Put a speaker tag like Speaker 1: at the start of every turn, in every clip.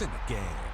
Speaker 1: points in the game.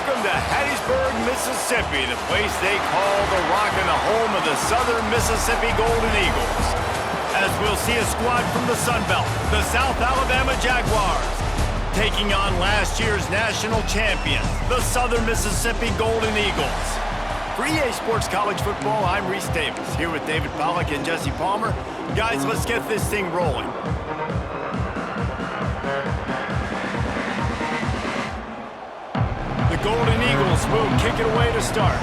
Speaker 2: Welcome to Hattiesburg, Mississippi, the place they call the Rock and the home of the Southern Mississippi Golden Eagles. As we'll see a squad from the Sun Belt, the South Alabama Jaguars, taking on last year's national champions, the Southern Mississippi Golden Eagles. For EA Sports College Football, I'm Reese Davis, here with David Pollack and Jesse Palmer. Guys, let's get this thing rolling. Golden Eagles will kick it away to start.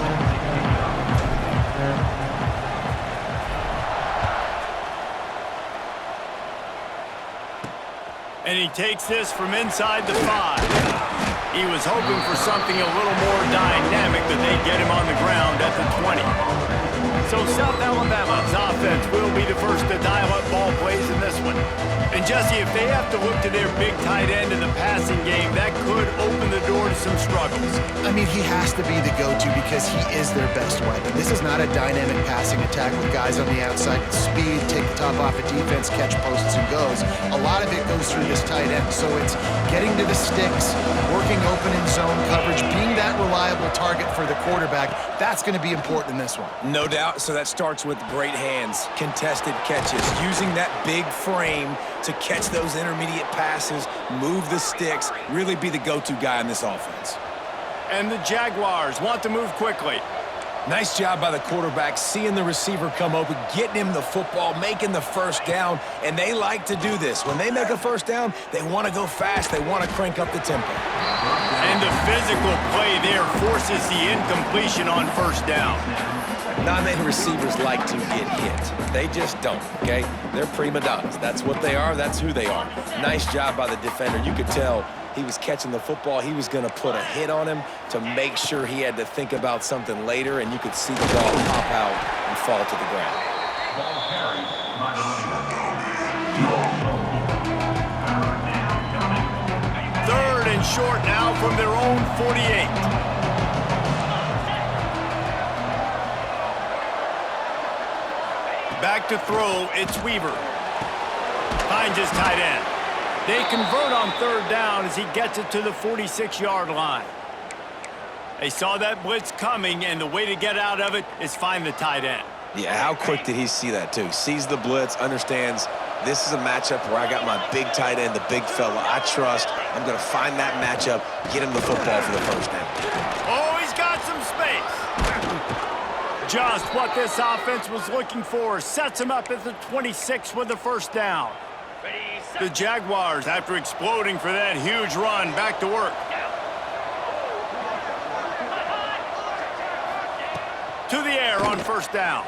Speaker 2: And he takes this from inside the 5. He was hoping for something a little more dynamic that they'd get him on the ground at the 20. So South Alabama's offense will be the first to dial up ball plays in this one. And Jesse, if they have to look to their big tight end in the passing game, that could open the door to some struggles.
Speaker 1: I mean, he has to be the go-to because he is their best weapon. This is not a dynamic passing attack with guys on the outside with speed, take the top off a defense, catch posts and goes. A lot of it goes through this tight end. So it's getting to the sticks, working open in zone coverage, being that reliable target for the quarterback. That's going to be important in this one.
Speaker 3: No doubt. So that starts with great hands, contested catches, using that big frame to catch those intermediate passes, move the sticks, really be the go-to guy in this offense.
Speaker 2: And the Jaguars want to move quickly.
Speaker 3: Nice job by the quarterback, seeing the receiver come open, getting him the football, making the first down, and they like to do this. When they make a first down, they want to go fast. They want to crank up the tempo.
Speaker 2: And the physical play there forces the incompletion on first down.
Speaker 3: Not many receivers like to get hit. They just don't, okay? They're prima donnas. That's what they are. That's who they are. Nice job by the defender. You could tell he was catching the football. He was going to put a hit on him to make sure he had to think about something later, and you could see the ball pop out and fall to the ground.
Speaker 2: Third and short now from their own 48. Back to throw, it's Weaver. Finds his tight end. They convert on third down as he gets it to the 46-yard line. They saw that blitz coming, and the way to get out of it is find the tight end.
Speaker 3: Yeah, how quick did he see that, too? Sees the blitz, understands this is a matchup where I got my big tight end, the big fella I trust. I'm going to find that matchup, get him the football for the first down.
Speaker 2: Oh, he's got some space. Just what this offense was looking for. Sets him up at the 26 with the first down. The Jaguars, after exploding for that huge run, back to work. To the air on first down.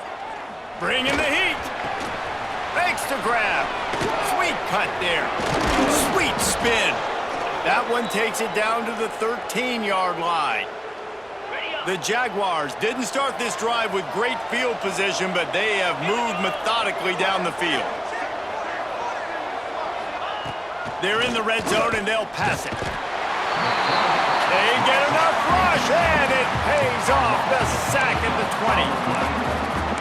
Speaker 2: Bringing the heat. Makes the grab. Sweet cut there. Sweet spin. That one takes it down to the 13-yard line. The Jaguars didn't start this drive with great field position, but they have moved methodically down the field. They're in the red zone, and they'll pass it. They get enough rush, and it pays off. The sack at the 20.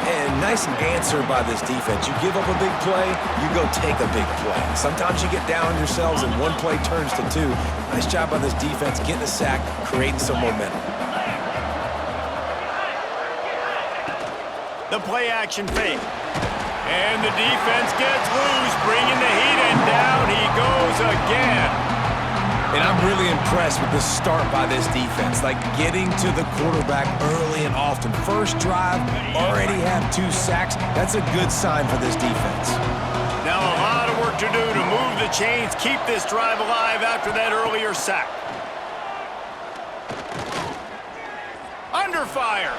Speaker 3: And nice answer by this defense. You give up a big play, you go take a big play. Sometimes you get down on yourselves, and one play turns to two. Nice job by this defense, getting a sack, creating some momentum.
Speaker 2: The play-action fake. And the defense gets loose, bringing the heat, and down he goes again.
Speaker 3: And I'm really impressed with the start by this defense, like getting to the quarterback early and often. First drive, already have 2 sacks. That's a good sign for this defense.
Speaker 2: Now a lot of work to do to move the chains, keep this drive alive after that earlier sack. Under fire.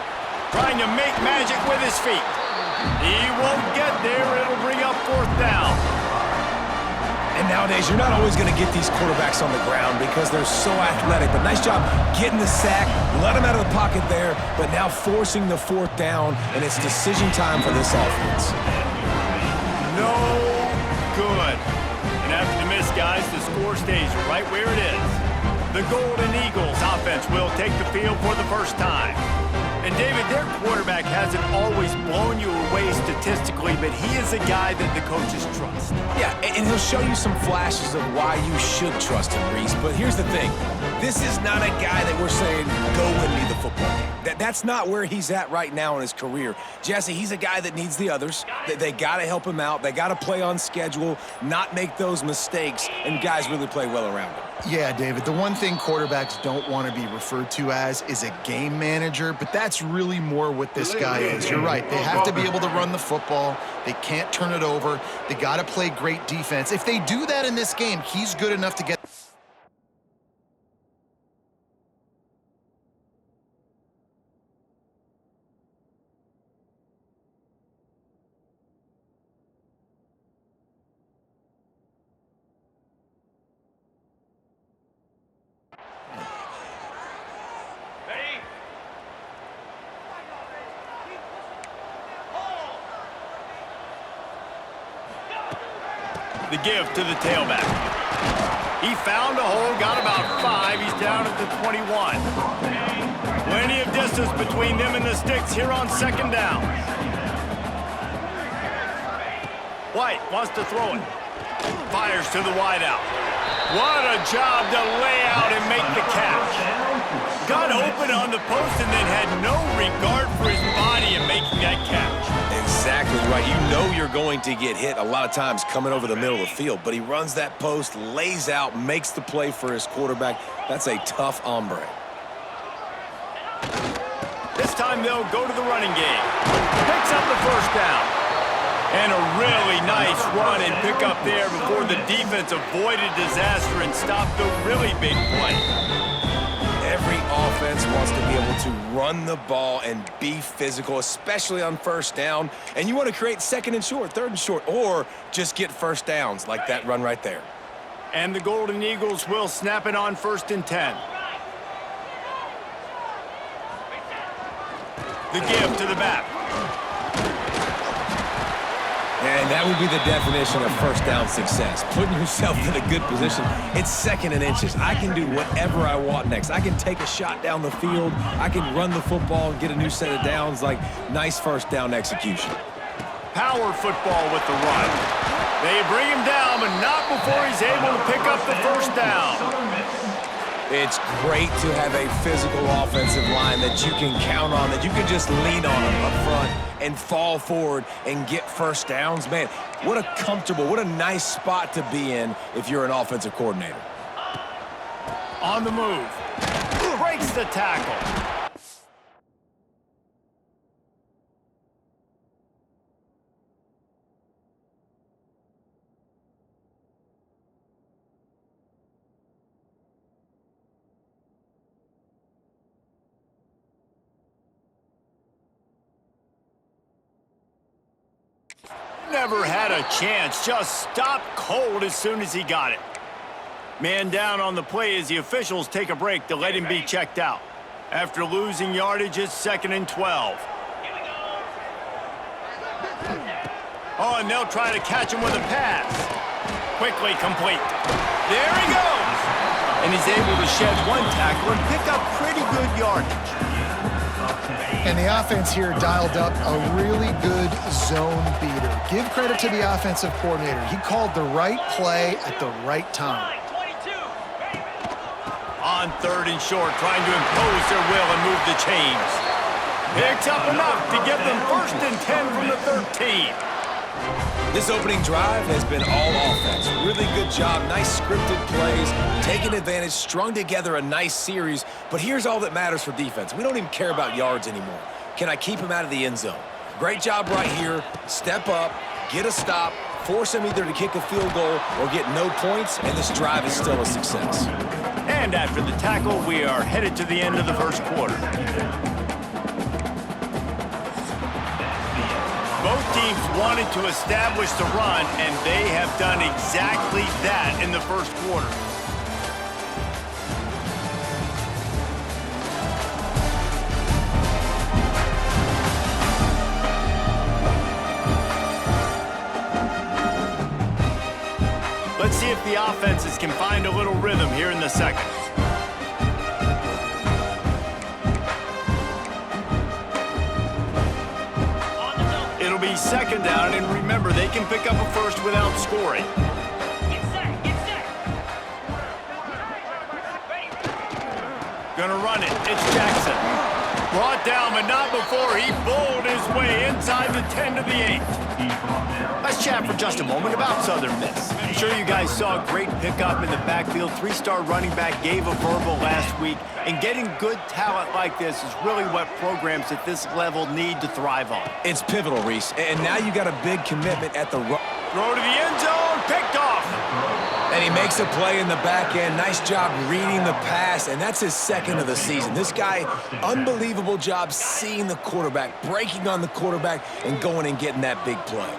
Speaker 2: Trying to make magic with his feet. He won't get there. It'll bring up fourth down.
Speaker 3: And nowadays, you're not always going to get these quarterbacks on the ground because they're so athletic. But nice job getting the sack, let him out of the pocket there, but now forcing the fourth down, and it's decision time for this offense.
Speaker 2: No good. And after the miss, guys, the score stays right where it is. The Golden Eagles offense will take the field for the first time. And, David, their quarterback hasn't always blown you away statistically, but he is a guy that the coaches trust.
Speaker 3: Yeah, and he'll show you some flashes of why you should trust him, Reese. But here's the thing. This is not a guy that we're saying, go win me the football game. That's not where he's at right now in his career. Jesse, he's a guy that needs the others. They got to help him out. They got to play on schedule, not make those mistakes, and guys really play well around him.
Speaker 1: Yeah, David, the one thing quarterbacks don't want to be referred to as is a game manager, but that's really more what this guy is. You're right. They have to be able to run the football. They can't turn it over. They got to play great defense. If they do that in this game, he's good enough to get
Speaker 2: The give to the tailback. He found a hole, got about 5. He's down at the 21. Plenty of distance between them and the sticks here on second down. White wants to throw it. Fires to the wideout. What a job to lay out and make the catch. Got open on the post and then had no regard for his body in making that catch.
Speaker 3: Exactly right. You know you're going to get hit a lot of times coming over the middle of the field, but he runs that post, lays out, makes the play for his quarterback. That's a tough hombre.
Speaker 2: This time they'll go to the running game. Picks up the first down. And a really nice run and pick up there before the defense avoided disaster and stopped the really big play.
Speaker 3: Every offense wants to be able to run the ball and be physical, especially on first down. And you want to create second and short, third and short, or just get first downs like that run right there.
Speaker 2: And the Golden Eagles will snap it on 1st and 10. The give to the back.
Speaker 3: And that would be the definition of first down success. Putting yourself in a good position. It's 2nd and inches. I can do whatever I want next. I can take a shot down the field. I can run the football and get a new set of downs. Like, nice first down execution.
Speaker 2: Power football with the run. They bring him down, but not before he's able to pick up the first down.
Speaker 3: It's great to have a physical offensive line that you can count on, that you can just lean on up front and fall forward and get first downs. Man, what a comfortable, what a nice spot to be in if you're an offensive coordinator.
Speaker 2: On the move. Breaks the tackle. Never had a chance, just stopped cold as soon as he got it. Man down on the play as the officials take a break to let him be checked out. After losing yardage, it's 2nd and 12. Oh, and they'll try to catch him with a pass. Quickly complete. There he goes! And he's able to shed one tackle and pick up pretty good yardage.
Speaker 1: And the offense here dialed up a really good zone beater. Give credit to the offensive coordinator. He called the right play at the right time.
Speaker 2: On 3rd and short, trying to impose their will and move the chains. Picks up enough to give them 1st and 10 from the 13.
Speaker 3: This opening drive has been all offense. Really good job, nice scripted plays, taking advantage, strung together a nice series. But here's all that matters for defense. We don't even care about yards anymore. Can I keep him out of the end zone? Great job right here. Step up, get a stop, force him either to kick a field goal or get no points, and this drive is still a success.
Speaker 2: And after the tackle, we are headed to the end of the first quarter. Both teams wanted to establish the run, and they have done exactly that in the first quarter. Let's see if the offenses can find a little rhythm here in the second. It'll be 2nd down, and remember, they can pick up a first without scoring.
Speaker 4: Get set.
Speaker 2: Gonna run it. It's Jackson. Brought down, but not before he bowled his way inside the 10 to the 8. Let's chat for just a moment about Southern Miss. I'm sure you guys saw a great pickup in the backfield. 3-star running back gave a verbal last week. And getting good talent like this is really what programs at this level need to thrive on.
Speaker 3: It's pivotal, Reese. And now you got a big commitment at the
Speaker 2: Throw to the end zone, picked off.
Speaker 3: And he makes a play in the back end. Nice job reading the pass, and that's his 2nd of the season. This guy, unbelievable job seeing the quarterback, breaking on the quarterback, and going and getting that big play.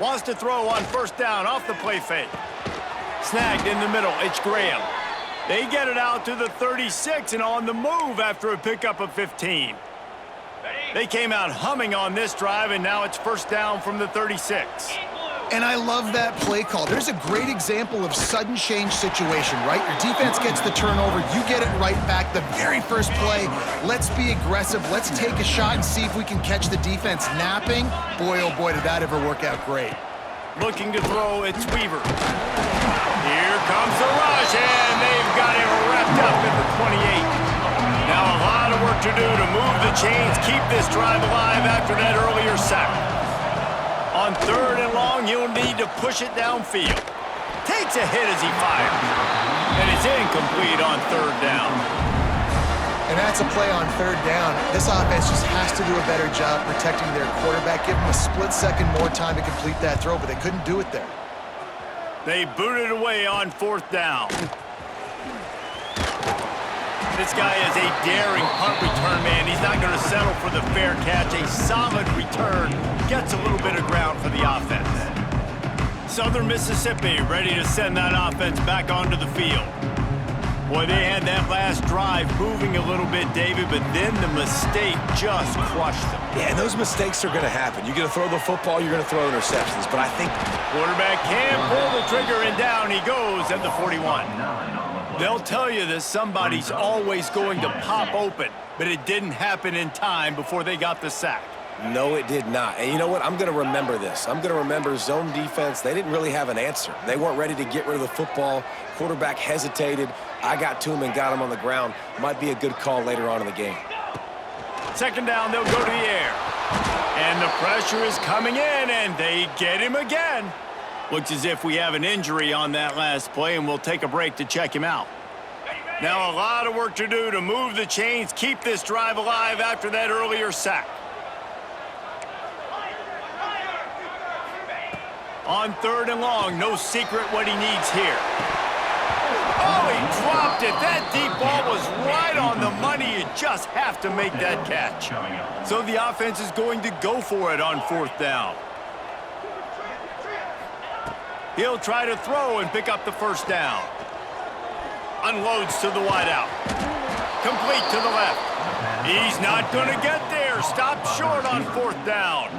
Speaker 2: Wants to throw on 1st down off the play fake. Snagged in the middle, it's Graham. They get it out to the 36 and on the move after a pickup of 15. They came out humming on this drive, and now it's 1st down from the 36.
Speaker 1: And I love that play call. There's a great example of sudden change situation, right? Your defense gets the turnover, you get it right back. The very first play, let's be aggressive. Let's take a shot and see if we can catch the defense napping. Boy, oh boy, did that ever work out great.
Speaker 2: Looking to throw, it's Weaver. Here comes the rush, and they've got him wrapped up at the 28. Now a lot of work to do to move the chains, keep this drive alive after that earlier sack. On 3rd and long, he'll need to push it downfield. Takes a hit as he fires. And it's incomplete on 3rd down.
Speaker 1: And that's a play on 3rd down. This offense just has to do a better job protecting their quarterback. Give him a split second more time to complete that throw, but they couldn't do it there.
Speaker 2: They booted away on 4th down. This guy is a daring punt return man. He's not going to settle for the fair catch. A solid return gets a little bit of ground for the offense. Southern Mississippi ready to send that offense back onto the field. Boy, they had that last drive moving a little bit, David, but then the mistake just crushed them.
Speaker 3: Yeah, and those mistakes are going to happen. You're going to throw the football, you're going to throw interceptions. But I think
Speaker 2: quarterback can't pull the trigger, and down he goes at the 41. They'll tell you that somebody's always going to pop open, but it didn't happen in time before they got the sack.
Speaker 3: no, it did not. And you know what? I'm going to remember this. I'm going to remember zone defense. They didn't really have an answer. They weren't ready to get rid of the football. Quarterback hesitated. I got to him and got him on the ground. Might be a good call later on in the game.
Speaker 2: 2nd down, they'll go to the air. And the pressure is coming in, and they get him again. Looks as if we have an injury on that last play, and we'll take a break to check him out. Now a lot of work to do to move the chains, keep this drive alive after that earlier sack. On 3rd and long, no secret what he needs here. Oh, he dropped it. That deep ball was right on the money. You just have to make that catch. So the offense is going to go for it on 4th down. He'll try to throw and pick up the 1st down. Unloads to the wideout. Complete to the left. He's not going to get there. Stop short on 4th down.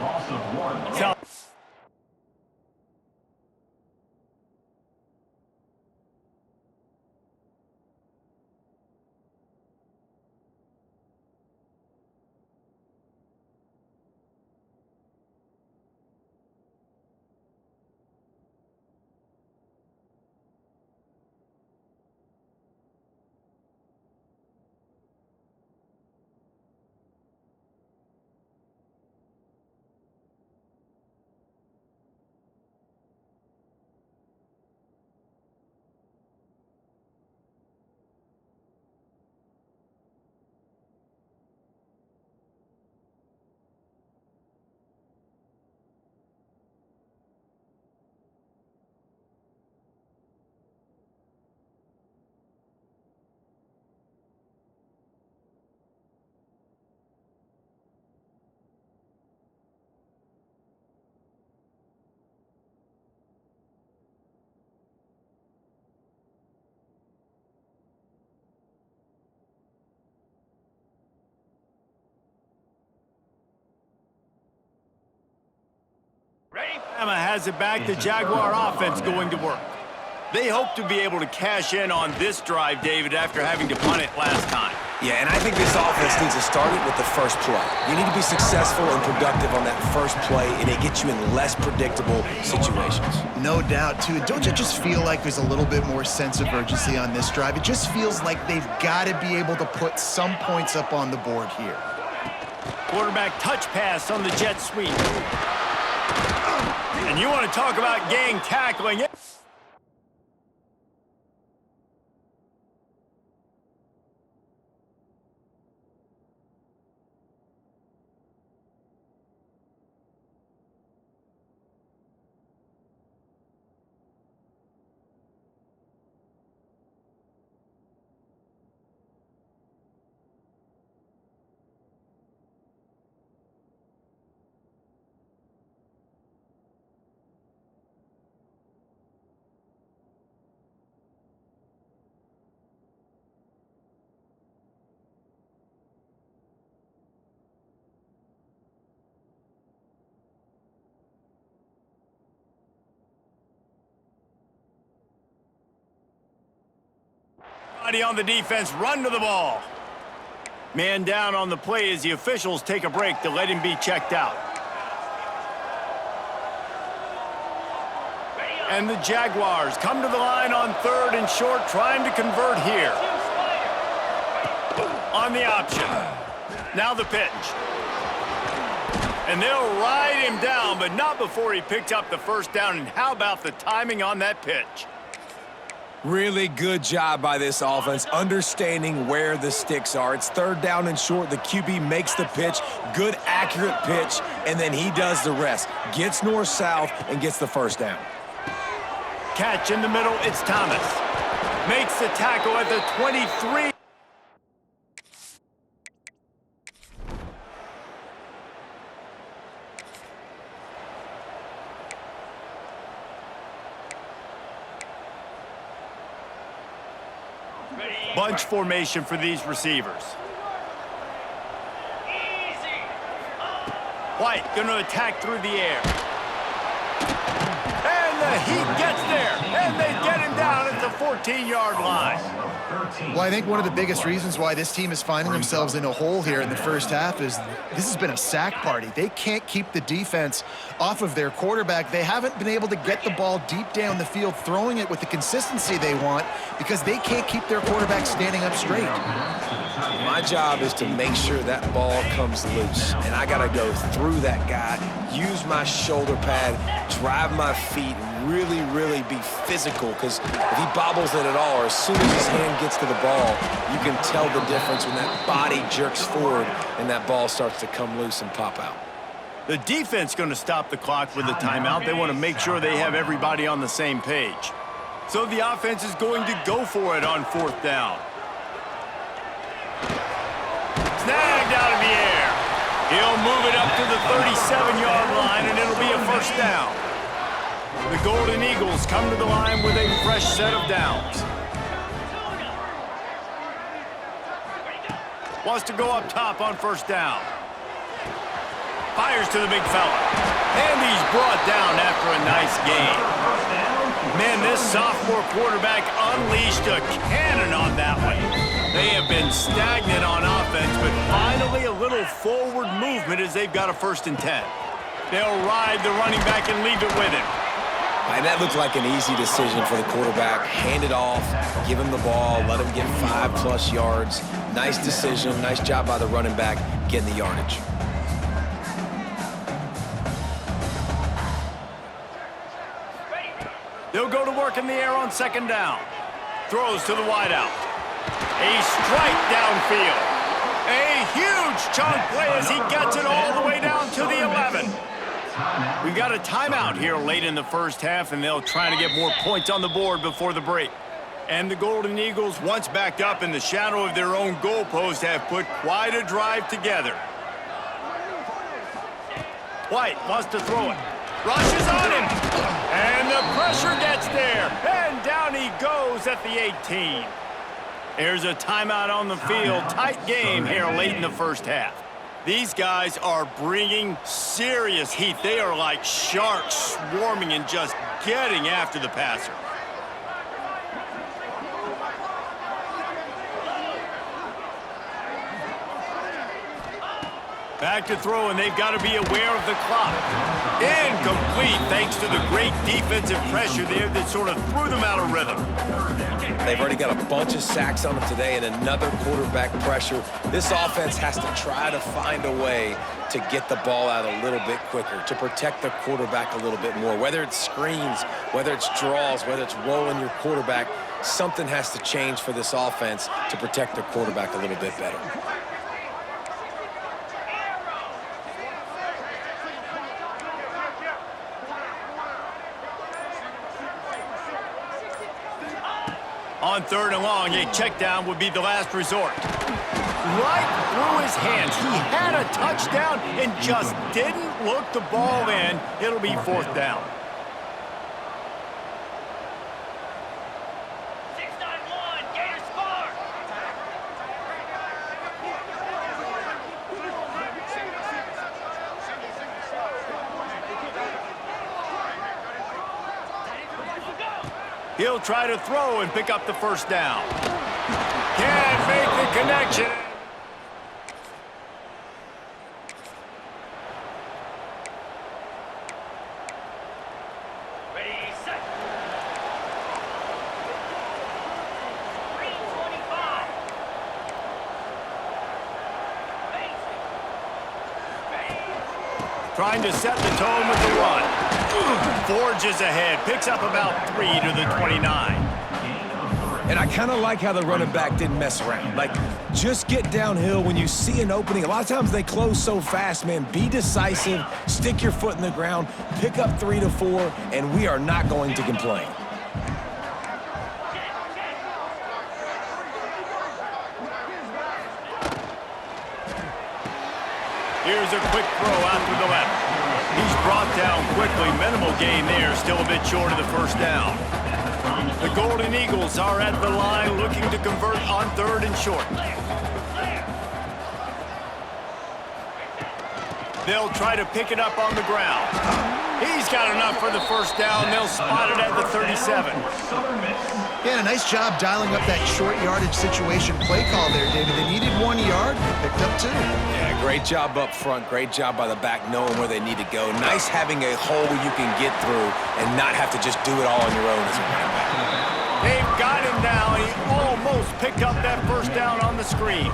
Speaker 2: Alabama has it back. The Jaguar offense going to work. They hope to be able to cash in on this drive, David, after having to punt it last time.
Speaker 3: Yeah, and I think this offense needs to start it with the first play. You need to be successful and productive on that first play, and it gets you in less predictable situations.
Speaker 1: No doubt, too. Don't you just feel like there's a little bit more sense of urgency on this drive? It just feels like they've got to be able to put some points up on the board here.
Speaker 2: Quarterback touch pass on the jet sweep. And you want to talk about gang tackling it. On the defense, run to the ball. Man down on the play as the officials take a break to let him be checked out. And the Jaguars come to the line on 3rd and short, trying to convert here. On the option. Now the pitch. And they'll ride him down, but not before he picks up the first down. And how about the timing on that pitch?
Speaker 3: Really good job by this offense, understanding where the sticks are. It's 3rd down and short. The QB makes the pitch, good, accurate pitch, and then he does the rest. Gets north-south and gets the first down.
Speaker 2: Catch in the middle, it's Thomas. Makes the tackle at the 23. Bunch formation for these receivers. White gonna attack through the air. And the heat gets there, and they get him down at the 14-yard line.
Speaker 1: Well, I think one of the biggest reasons why this team is finding themselves in a hole here in the first half is this has been a sack party. They can't keep the defense off of their quarterback. They haven't been able to get the ball deep down the field, throwing it with the consistency they want because they can't keep their quarterback standing up straight.
Speaker 3: My job is to make sure that ball comes loose, and I got to go through that guy, use my shoulder pad, drive my feet, really, really be physical, because if he bobbles it at all, or as soon as his hand gets to the ball, you can tell the difference when that body jerks forward and that ball starts to come loose and pop out.
Speaker 2: The defense going to stop the clock with a timeout. They want to make sure they have everybody on the same page. So the offense is going to go for it on 4th down. Snagged out of the air. He'll move it up to the 37-yard line, and it'll be a first down. The Golden Eagles come to the line with a fresh set of downs. Wants to go up top on 1st down. Fires to the big fella. And he's brought down after a nice gain. Man, this sophomore quarterback unleashed a cannon on that one. They have been stagnant on offense, but finally a little forward movement as they've got a 1st and 10. They'll ride the running back and leave it with him.
Speaker 3: And that looked like an easy decision for the quarterback. Hand it off, give him the ball, let him get 5+ yards. Nice decision, nice job by the running back getting the yardage.
Speaker 2: They'll go to work in the air on 2nd down. Throws to the wideout. A strike downfield. A huge chunk play as he gets it all the way down to the 11. We've got a timeout here late in the first half, and they'll try to get more points on the board before the break. And the Golden Eagles, once backed up in the shadow of their own goalpost, have put quite a drive together. White wants to throw it. Rushes on him. And the pressure gets there. And down he goes at the 18. There's a timeout on the field. Tight game here late in the first half. These guys are bringing serious heat. They are like sharks swarming and just getting after the passer. Back to throw, and they've got to be aware of the clock. Incomplete, thanks to the great defensive pressure there that sort of threw them out of rhythm.
Speaker 3: They've already got a bunch of sacks on them today and another quarterback pressure. This offense has to try to find a way to get the ball out a little bit quicker, to protect the quarterback a little bit more. Whether it's screens, whether it's draws, whether it's rolling your quarterback, something has to change for this offense to protect their quarterback a little bit better.
Speaker 2: On 3rd and long, a check down would be the last resort. Right through his hands. He had a touchdown and just didn't look the ball in. It'll be 4th down.
Speaker 4: 6-9-1, Gators score.
Speaker 2: He'll try to throw and pick up the first down. Good connection.
Speaker 4: Ready, set. 325.
Speaker 2: Trying to set the tone with the run. Forges ahead, picks up about 3 to the 29.
Speaker 3: And I kind of like how the running back didn't mess around. Like, just get downhill when you see an opening. A lot of times they close so fast, man. Be decisive, stick your foot in the ground, pick up 3 to 4, and we are not going to complain.
Speaker 2: Here's a quick throw out to the left. He's brought down quickly. Minimal gain there, still a bit short of the first down. The Golden Eagles are at the line looking to convert on 3rd and short. They'll try to pick it up on the ground. He's got enough for the first down. They'll spot it at the 37.
Speaker 1: Yeah, a nice job dialing up that short yardage situation play call there, David. They needed 1 yard, they picked up 2.
Speaker 3: Yeah, great job up front. Great job by the back knowing where they need to go. Nice having a hole you can get through and not have to just do it all on your own as a running back.
Speaker 2: They've got him now. He almost picked up that first down on the screen.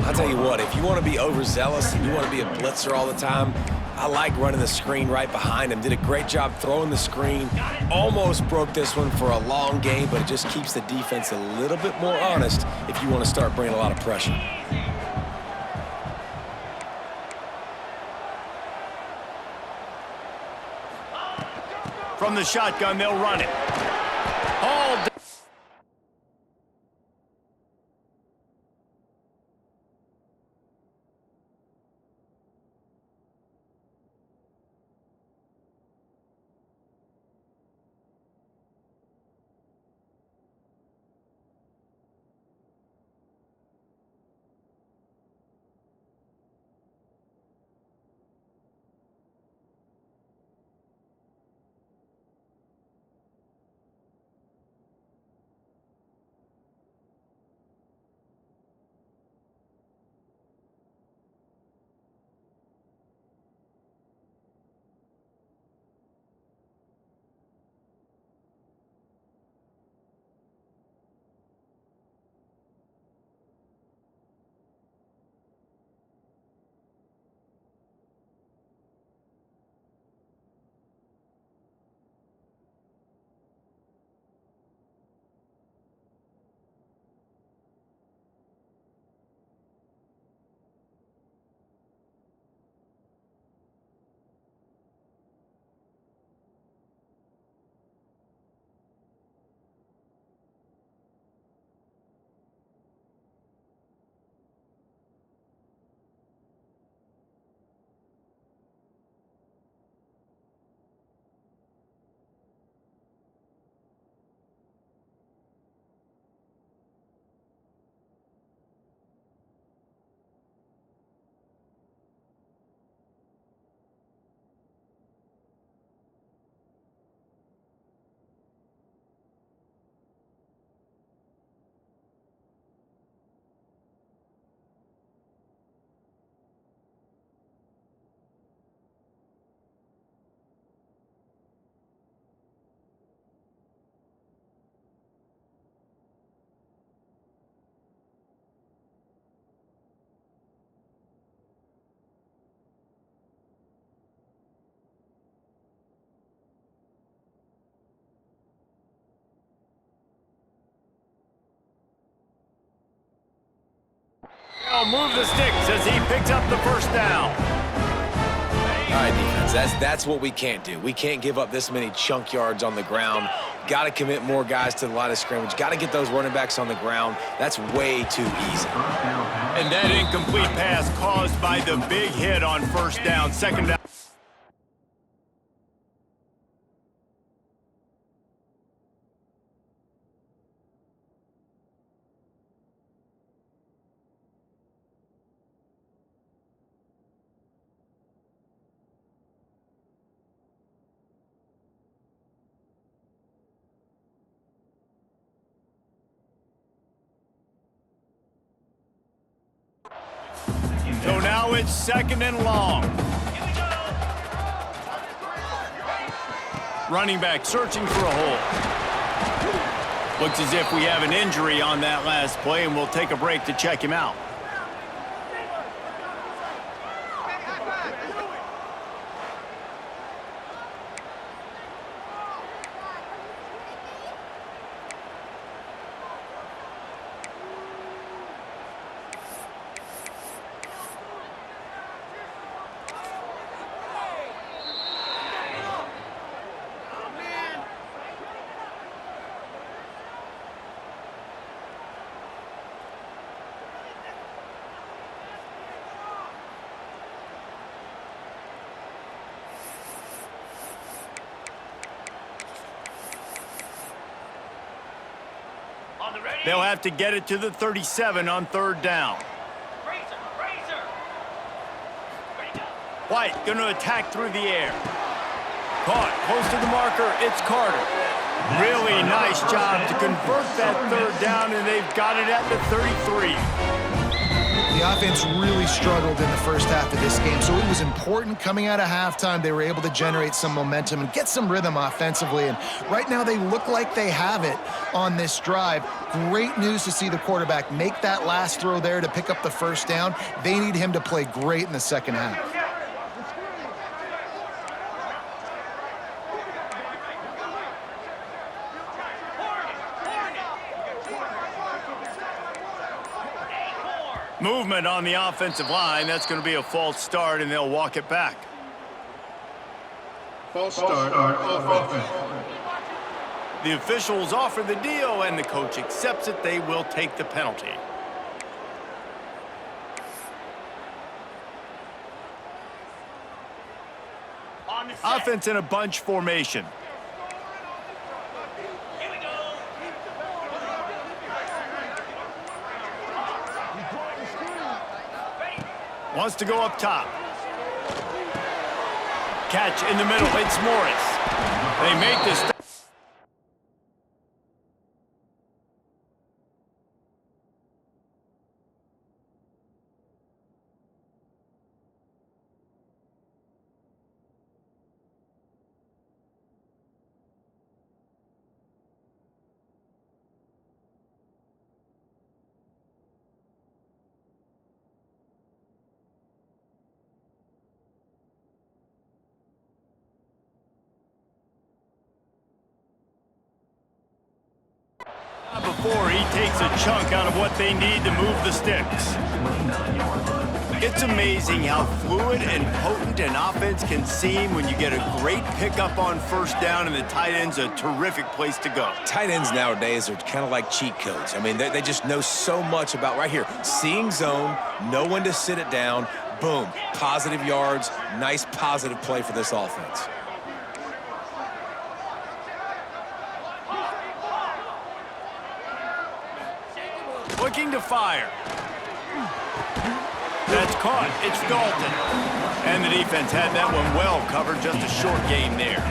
Speaker 3: I'll tell you what, if you want to be overzealous and you want to be a blitzer all the time, I like running the screen right behind him. Did a great job throwing the screen. Almost broke this one for a long game, but it just keeps the defense a little bit more honest if you want to start bringing a lot of pressure.
Speaker 2: From the shotgun, they'll run it. All move the sticks as he picks up the first down.
Speaker 3: All right, defense, that's what we can't do. We can't give up this many chunk yards on the ground. Got to commit more guys to the line of scrimmage. Got to get those running backs on the ground. That's way too easy.
Speaker 2: And that incomplete pass caused by the big hit on first down. Second down. Now it's 2nd and long. Running back searching for a hole. Looks as if we have an injury on that last play, and we'll take a break to check him out. They'll have to get it to the 37 on 3rd down. White going to attack through the air. Caught close to the marker. It's Carter. Really nice job to convert that 3rd down, and they've got it at the 33.
Speaker 1: The offense really struggled in the first half of this game, so it was important coming out of halftime. They were able to generate some momentum and get some rhythm offensively, and right now they look like they have it on this drive. Great news to see the quarterback make that last throw there to pick up the 1st down. They need him to play great in the second half.
Speaker 2: Movement on the offensive line. That's going to be a false start, and they'll walk it back.
Speaker 5: False start on offense.
Speaker 2: The officials offer the deal, and the coach accepts it. They will take the penalty. Offense in a bunch formation. Wants to go up top. Catch in the middle. It's Morris. They make this. Before he takes a chunk out of what they need to move the sticks. It's amazing how fluid and potent an offense can seem when you get a great pickup on 1st down, and the tight end's a terrific place to go.
Speaker 3: Tight ends nowadays are kind of like cheat codes. I mean, they just know so much about right here. Seeing zone, know when to sit it down, boom, positive yards, nice positive play for this offense.
Speaker 2: Looking to fire. That's caught. It's Dalton. And the defense had that one well covered. Just a short game there.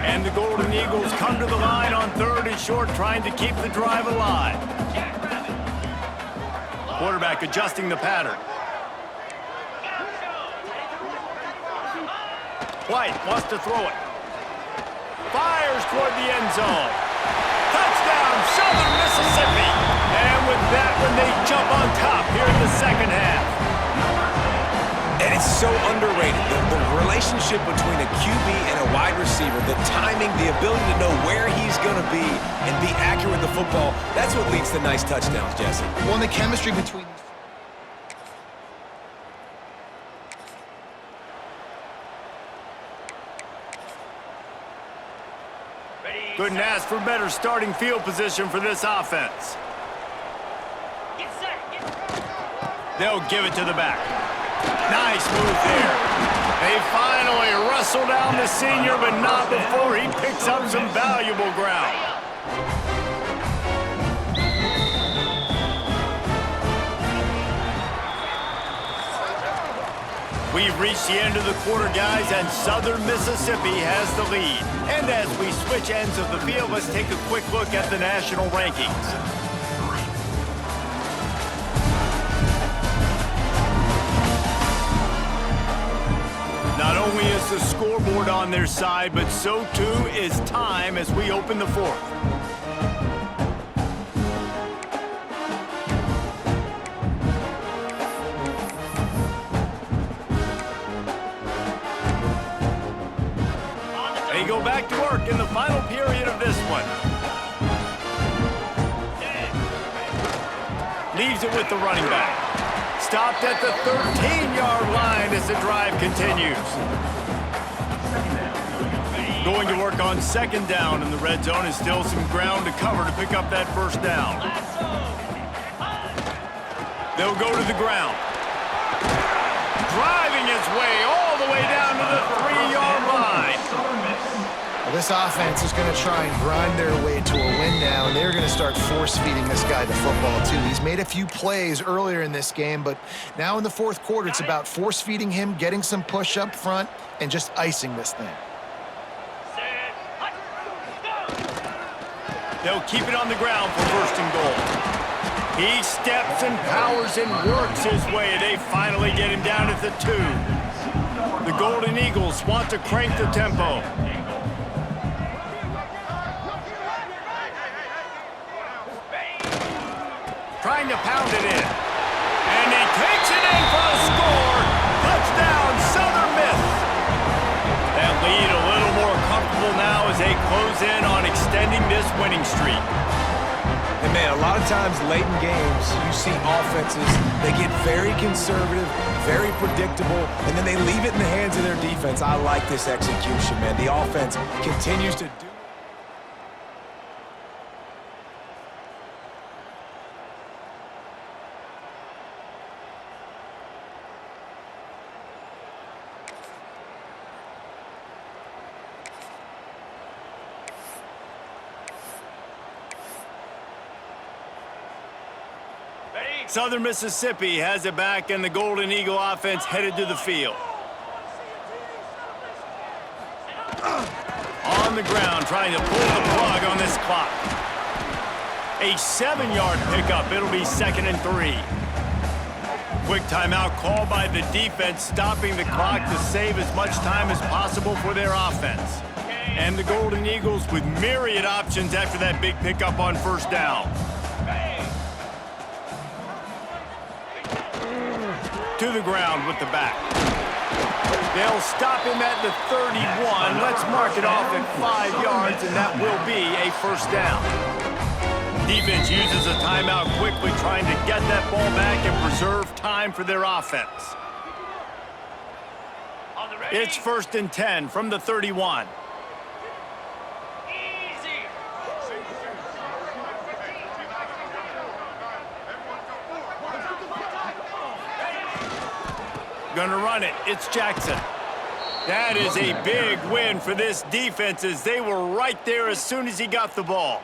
Speaker 2: And the Golden Eagles come to the line on 3rd and short, trying to keep the drive alive. Quarterback adjusting the pattern. White wants to throw it. Fires toward the end zone. Touchdown, Southern Mississippi. And with that one, they jump on top here in the 2nd half.
Speaker 3: And it's so underrated. The relationship between a QB and a wide receiver, the timing, the ability to know where he's going to be and be accurate with the football, that's what leads to nice touchdowns, Jesse.
Speaker 1: Well, and the chemistry between these.
Speaker 2: Couldn't ask for better starting field position for this offense. They'll give it to the back. Nice move there. They finally wrestle down the senior, but not before he picks up some valuable ground. We've reached the end of the quarter, guys, and Southern Mississippi has the lead. And as we switch ends of the field, let's take a quick look at the national rankings. has the scoreboard on their side, but so too is time as we open the fourth. They go back to work in the final period of this one. Leaves it with the running back. Stopped at the 13-yard line as the drive continues. Going to work on second down in the red zone, and still some ground to cover to pick up that first down. They'll go to the ground. Driving his way all the way down to the 3-yard line.
Speaker 1: Well, this offense is going to try and grind their way to a win now, and they're going to start force-feeding this guy the football, too. He's made a few plays earlier in this game, but now in the fourth quarter, it's about force-feeding him, getting some push up front, and just icing this thing.
Speaker 2: They'll keep it on the ground for first and goal. He steps and powers and works his way. They finally get him down at the 2. The Golden Eagles want to crank the tempo. Trying to pound it in. And he takes it in for a score. Touchdown, Southern Miss. That lead a little more comfortable now as they close in on extending this winning streak.
Speaker 3: And man, a lot of times late in games, you see offenses, they get very conservative, very predictable, and then they leave it in the hands of their defense. I like this execution, man. The offense continues to do.
Speaker 2: Southern Mississippi has it back, and the Golden Eagle offense headed to the field. On the ground, trying to pull the plug on this clock. A 7-yard pickup. It'll be 2nd and 3. Quick timeout called by the defense, stopping the clock to save as much time as possible for their offense. And the Golden Eagles with myriad options after that big pickup on first down. To the ground with the back. They'll stop him at the 31. Let's mark it off at 5 yards, and that will be a first down. Defense uses a timeout quickly, trying to get that ball back and preserve time for their offense. It's 1st and 10 from the 31. Gonna run it. It's Jackson. That is a big win for this defense, as they were right there as soon as he got the ball.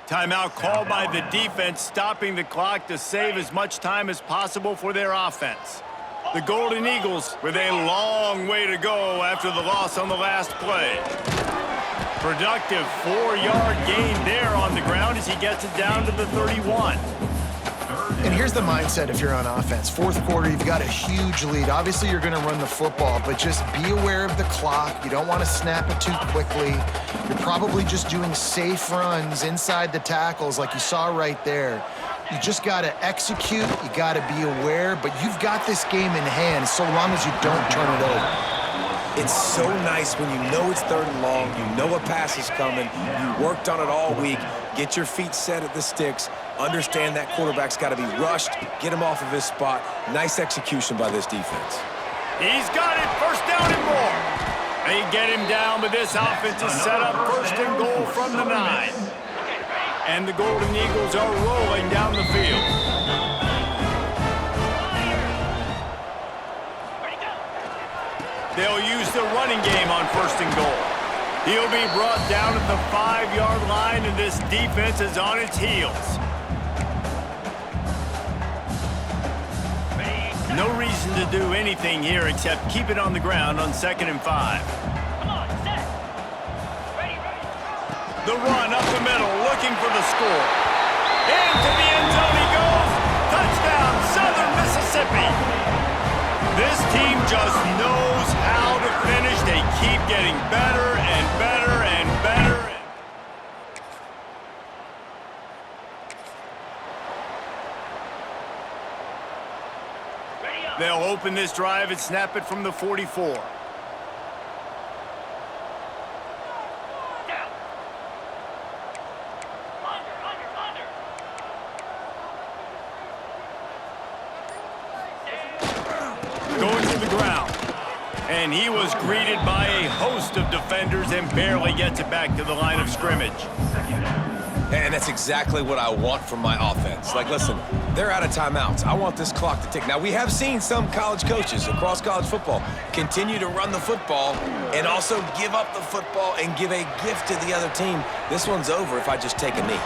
Speaker 2: Timeout called by the defense, stopping the clock to save as much time as possible for their offense. The Golden Eagles with a long way to go after the loss on the last play. Productive 4-yard gain there on the ground as he gets it down to the 31.
Speaker 1: And here's the mindset if you're on offense. Fourth quarter, you've got a huge lead. Obviously, you're going to run the football, but just be aware of the clock. You don't want to snap it too quickly. You're probably just doing safe runs inside the tackles like you saw right there. You just got to execute. You got to be aware, but you've got this game in hand so long as you don't turn it over.
Speaker 3: It's so nice when you know it's 3rd and long, you know a pass is coming, you worked on it all week, get your feet set at the sticks, understand that quarterback's got to be rushed, get him off of his spot. Nice execution by this defense.
Speaker 2: He's got it, 1st down and more. They get him down, but this offense is set up 1st and goal from the 9. And the Golden Eagles are rolling down the field. They'll use the running game on 1st and goal. He'll be brought down at the 5-yard line, and this defense is on its heels. No reason to do anything here except keep it on the ground on 2nd and 5. The run up the middle, looking for the score. Into the end zone he goes. Touchdown, Southern Mississippi. This team just knows how to finish. They keep getting better and better and better. They'll open this drive and snap it from the 44. Going to the ground. And he was greeted by a host of defenders and barely gets it back to the line of scrimmage.
Speaker 3: And that's exactly what I want from my offense. Like, listen, they're out of timeouts. I want this clock to tick. Now, we have seen some college coaches across college football continue to run the football and also give up the football and give a gift to the other team. This one's over if I just take a knee.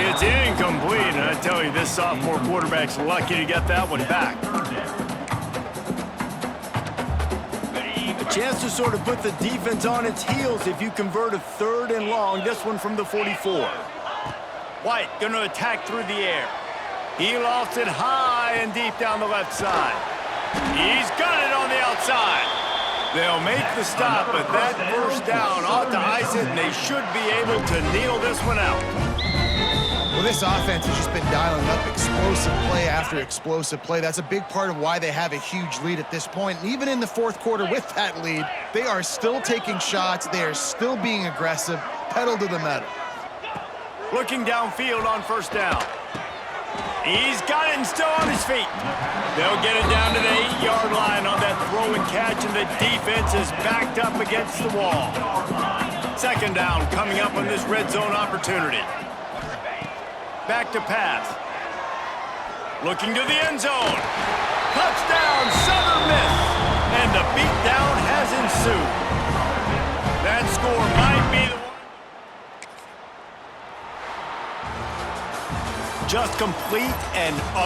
Speaker 2: It's incomplete, and I tell you, this sophomore quarterback's lucky to get that one back. A chance to sort of put the defense on its heels if you convert a 3rd and long. This one from the 44. White going to attack through the air. He lofts it high and deep down the left side. He's got it on the outside. They'll make the stop, but that first down ought to ice it, and they should be able to kneel this one out.
Speaker 1: Well, this offense has just been dialing up explosive play after explosive play. That's a big part of why they have a huge lead at this point. And even in the 4th quarter with that lead, they are still taking shots. They are still being aggressive, pedal to the metal.
Speaker 2: Looking downfield on first down. He's got it and still on his feet. They'll get it down to the 8-yard line on that throw and catch, and the defense is backed up against the wall. 2nd down coming up on this red zone opportunity. Back to pass. Looking to the end zone. Touchdown, Southern Miss. And the beatdown has ensued. That score might be the one. Just complete and utter.